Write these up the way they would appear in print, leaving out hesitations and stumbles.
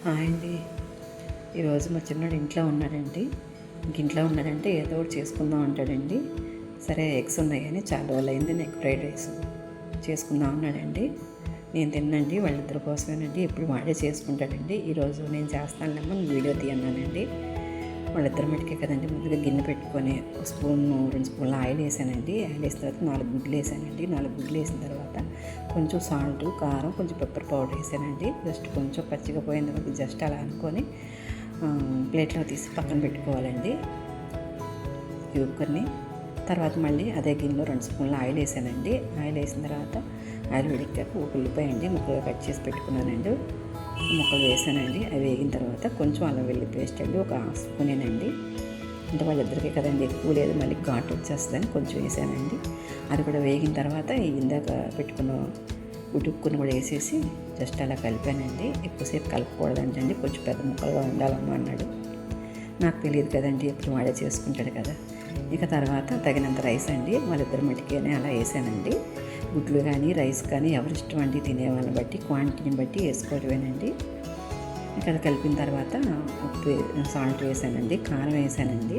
Hi అండి. ఈరోజు మా చిన్నోడు ఇంట్లో ఉన్నాడండి. ఇంట్లో ఉన్నాడంటే ఏదో ఒకటి చేసుకుందాం అంటాడండి. సరే ఎగ్స్ ఉన్నాయి కానీ చాలా రోజులు అయింది, ఎగ్ ఫ్రైడ్ రైస్ చేసుకుందాం అన్నాడండి. నేను తిన్నండి, వాళ్ళిద్దరి కోసమేనండి. ఎప్పుడు వాడే చేసుకుంటాడండి. ఈరోజు నేను చేస్తానులేమో వీడియో తీయన్నానండి. వాళ్ళిద్దరి మటుకే కదండి. ముందుగా గిన్నె పెట్టుకొని ఒక స్పూను 2 స్పూన్ల ఆయిల్ వేసానండి. ఆయిల్ వేసిన తర్వాత 4 గుడ్లు వేసానండి. 4 గుడ్లు వేసిన తర్వాత కొంచెం సాల్ట్, కారం, కొంచెం పెప్పర్ పౌడర్ వేసానండి. జస్ట్ కొంచెం పచ్చిగా పోయిన తర్వాత జస్ట్ అలా అనుకొని ప్లేట్లో తీసి పక్కన పెట్టుకోవాలండి ఈ కుక్కర్ని. తర్వాత మళ్ళీ అదే గిన్నెలో 2 స్పూన్ల ఆయిల్ వేసానండి. ఆయిల్ వేసిన తర్వాత ఆయిల్ వేడెక్కాక ఒక ఉల్లిపాయ అండి ముక్కలు కట్ చేసి పెట్టుకున్నానండి. ముక్కలు వేసానండి. అవి వేగిన తర్వాత కొంచెం అల్లం వెల్లుల్లి పేస్ట్ అండి ఒక హాఫ్ స్పూనేనండి. అంటే వాళ్ళిద్దరికీ కదండి, ఎక్కువ లేదు, మళ్ళీ ఘాటు వచ్చేస్తుందని కొంచెం వేసానండి. అది కూడా వేగిన తర్వాత ఇందాక పెట్టుకున్న ఉడుక్కుని కూడా వేసేసి జస్ట్ అలా కలిపానండి. ఎక్కువసేపు కలపకూడదంటండి, కొంచెం పెద్ద ముక్కలుగా ఉండాలమ్మా అన్నాడు. నాకు తెలియదు కదండి, ఎప్పుడు వాడే చేసుకుంటాడు కదా. ఇక తర్వాత తగినంత రైస్ అండి, వాళ్ళిద్దరి మట్టికేనే అలా వేసానండి. గుడ్లు కానీ రైస్ కానీ ఎవరిష్టం అండి, తినేవాళ్ళని బట్టి క్వాంటిటీని బట్టి వేసుకోవడమేనండి. ఇక్కడ కలిపిన తర్వాత ఉప్పు సాల్ట్ వేసానండి, కారం వేసానండి.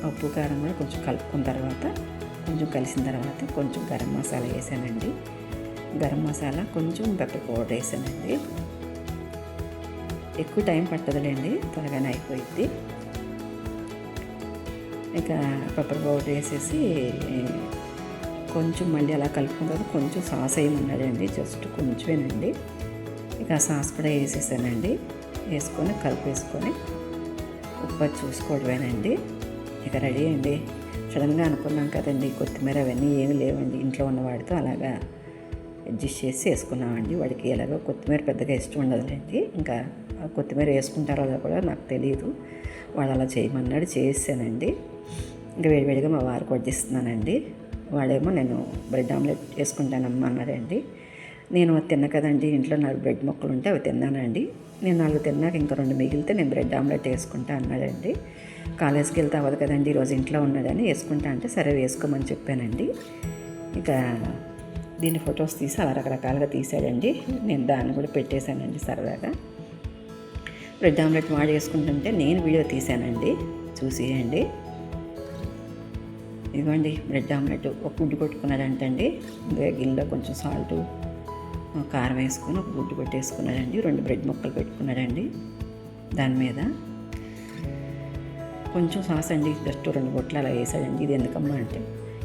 ఉప్పు కారం కూడా కొంచెం కలుపుకున్న తర్వాత కొంచెం కలిసిన తర్వాత కొంచెం గరం మసాలా వేసానండి. గరం మసాలా కొంచెం పెప్పర్ పౌడర్ వేసానండి. ఎక్కువ టైం పట్టదులేండి, త్వరగానే అయిపోయింది. ఇక పెప్పర్ పౌడర్ వేసేసి కొంచెం మళ్ళీ అలా కలుపుకున్న తర్వాత కొంచెం సాస్ వేయమన్నాడండి, జస్ట్ కొంచెమేనండి. ఇక సాస్ కూడా వేసేసానండి. వేసుకొని కలిపేసుకొని ఉప్పు చూసుకోవడమేనండి. ఇక రెడీ అండి. సడన్గా అనుకున్నాం కదండి, కొత్తిమీర అవన్నీ ఏమీ లేవండి. ఇంట్లో ఉన్నవాడితో అలాగా అడ్జస్ట్ చేసి వేసుకున్నామండి. వాడికి ఎలాగో కొత్తిమీర పెద్దగా ఇష్టం ఉండదులేండి. ఇంకా కొత్తిమీర వేసుకుంటారో అలా కూడా నాకు తెలియదు. వాడు అలా చేయమన్నాడు, చేసానండి. ఇంకా వేడివేడిగా మా వారికి వడ్డిస్తున్నానండి. వాడేమో నేను బ్రెడ్ ఆమ్లెట్ వేసుకుంటానమ్మా అన్నాడండి. నేను తిన్నా కదండి, ఇంట్లో 4 బ్రెడ్ ముక్కలు ఉంటే అవి తిన్నానండి. నేను 4 తిన్నాక ఇంకా 2 మిగిలితే నేను బ్రెడ్ ఆమ్లెట్ వేసుకుంటా అన్నాడండి. కాలేజ్కి వెళ్తే అవ్వదు కదండి, ఈరోజు ఇంట్లో ఉన్నాడని వేసుకుంటా అంటే సరే వేసుకోమని చెప్పానండి. ఇక దీన్ని ఫొటోస్ తీసి అలా రకరకాలుగా తీసాడండి. నేను దాన్ని కూడా పెట్టేశానండి సరదాగా. బ్రెడ్ ఆమ్లెట్ వాడు వేసుకుంటుంటే నేను వీడియో తీశానండి, చూసేయండి. ఇదిగోండి బ్రెడ్ ఆమ్లెట్ ఒక గుడ్డు కొట్టుకున్నాడంటండి. గిన్నెలో కొంచెం సాల్టు కారం వేసుకొని ఒక గుడ్డు కొట్టేసుకున్నాడండి. 2 బ్రెడ్ ముక్కలు పెట్టుకున్నాడండి. దాని మీద కొంచెం సాస్ అండి, జస్ట్ 2 బొట్లు అలా వేసాడండి. ఇది ఎందుకమ్మా అంటే,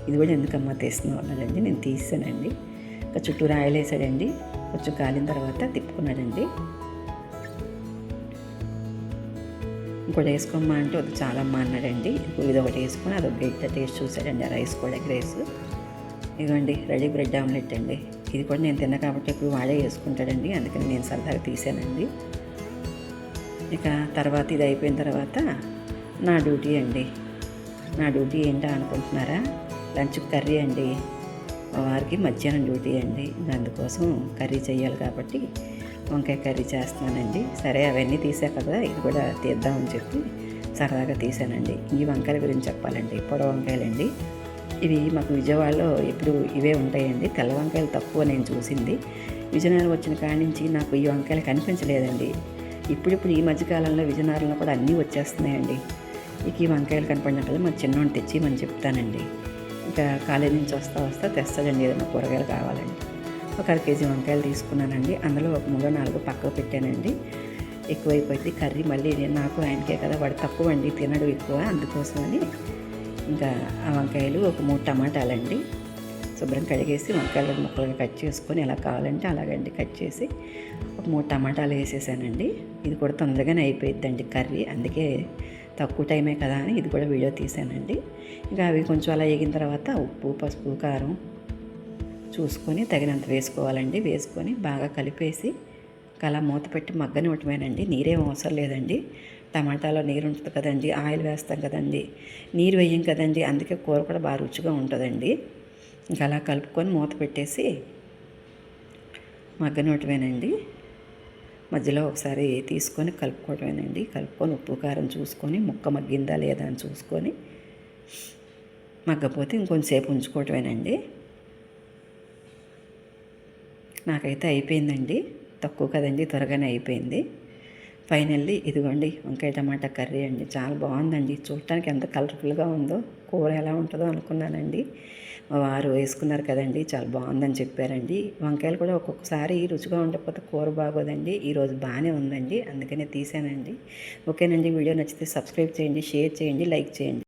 ఇది కూడా ఎందుకమ్మా తీస్తున్నావు అన్నాడండి. నేను తీసానండి. ఇంకా చుట్టూరు ఆయిల్ వేసాడండి. కొంచెం కాలిన తర్వాత తిప్పుకున్నాడండి. ఇంకోటి వేసుకోమ్మా అంటే అది చాలమ్మా అన్నాడండి. ఇది ఒకటి వేసుకొని అదొక ఎగ్ టేస్ట్ చూసాడండి. ఆ రైస్ కూడా ఎగ్ రైస్. ఇదిగోండి రెడీ బ్రెడ్ ఆమ్లెట్ అండి. ఇది కూడా నేను తిన్నా కాబట్టి ఇప్పుడు వాడే వేసుకుంటాడండి, అందుకని నేను సరదాగా తీసానండి. ఇక తర్వాత ఇది అయిపోయిన తర్వాత నా డ్యూటీ అండి. నా డ్యూటీ ఏంటో అనుకుంటున్నారా? లంచ్ కర్రీ అండి. మా వారికి మధ్యాహ్నం డ్యూటీ అండి. అందుకోసం కర్రీ చేయాలి కాబట్టి వంకాయ కర్రీ చేస్తున్నానండి. సరే అవన్నీ తీసా కదా, ఇది కూడా తీద్దామని చెప్పి సరదాగా తీసానండి. ఈ వంకాయల గురించి చెప్పాలండి. పొడవు వంకాయలండి. ఇవి మాకు విజయవాడలో ఎప్పుడు ఇవే ఉంటాయండి. తెల్ల వంకాయలు తక్కువ నేను చూసింది. విజయనగరం వచ్చిన కాడి నుంచి నాకు ఈ వంకాయలు కనిపించలేదండి. ఇప్పుడు ఈ మధ్యకాలంలో విజయనగరంలో కూడా అన్నీ వచ్చేస్తున్నాయండి. ఇక ఈ వంకాయలు కనపడినట్టు మా చిన్నోడిని తెచ్చిమని చెప్తానండి. ఇంకా కాలేజీ నుంచి వస్తా తెస్తాడండి ఏదైనా కూరగాయలు కావాలండి. ఒక 1/2 కేజీ వంకాయలు తీసుకున్నానండి. అందులో ఒక 3-4 పక్కకు పెట్టానండి. ఎక్కువైపోయింది కర్రీ, మళ్ళీ నాకు ఆయనకే కదా, వాడు తక్కువ అండి, తినడు ఎక్కువ, అందుకోసమని ఇంకా ఆ వంకాయలు ఒక 3 టమాటాలండి శుభ్రం కడిగేసి వంకాయలు ముక్కలుగా కట్ చేసుకొని ఎలా కావాలంటే అలాగండి కట్ చేసి ఒక 3 టమాటాలు వేసేసానండి. ఇది కూడా తొందరగానే అయిపోయిద్దండి కర్రీ, అందుకే తక్కువ టైమే కదా అని ఇది కూడా వీడియో తీసానండి. ఇంకా అవి కొంచెం అలా వేగిన తర్వాత ఉప్పు, పసుపు, కారం చూసుకొని తగినంత వేసుకోవాలండి. వేసుకొని బాగా కలిపేసి అలా మూత పెట్టి మగ్గనివ్వటమేనండి. నీరేం అవసరం లేదండి. టమాటాలో నీరు ఉంటుంది కదండి, ఆయిల్ వేస్తాం కదండి, నీరు వేయం కదండి, అందుకే కూర కూడా బాగా రుచిగా ఉంటుందండి. ఇంకా అలా కలుపుకొని మూత పెట్టేసి మగ్గనివ్వటమేనండి. మధ్యలో ఒకసారి తీసుకొని కలుపుకోవటమేనండి. కలుపుకొని ఉప్పు కారం చూసుకొని ముక్క మగ్గిందా లేదా అని చూసుకొని మగ్గపోతే ఇంకొంచెంసేపు ఉంచుకోవటమేనండి. నాకైతే అయిపోయిందండి. తక్కువ కదండి, త్వరగానే అయిపోయింది. ఫైనల్లీ ఇదిగోండి వంకాయ టమాటా కర్రీ అండి. చాలా బాగుందండి. చూడటానికి ఎంత కలర్ఫుల్గా ఉందో, కూర ఎలా ఉంటుందో అనుకున్నానండి. మా వారు వేసుకున్నారు కదండి, చాలా బాగుందని చెప్పారండి. వంకాయలు కూడా ఒక్కొక్కసారి రుచిగా ఉండకపోతే కూర బాగోదండి. ఈరోజు బాగానే ఉందండి, అందుకనే తీసానండి. ఓకేనండి, వీడియో నచ్చితే సబ్స్క్రైబ్ చేయండి, షేర్ చేయండి, లైక్ చేయండి.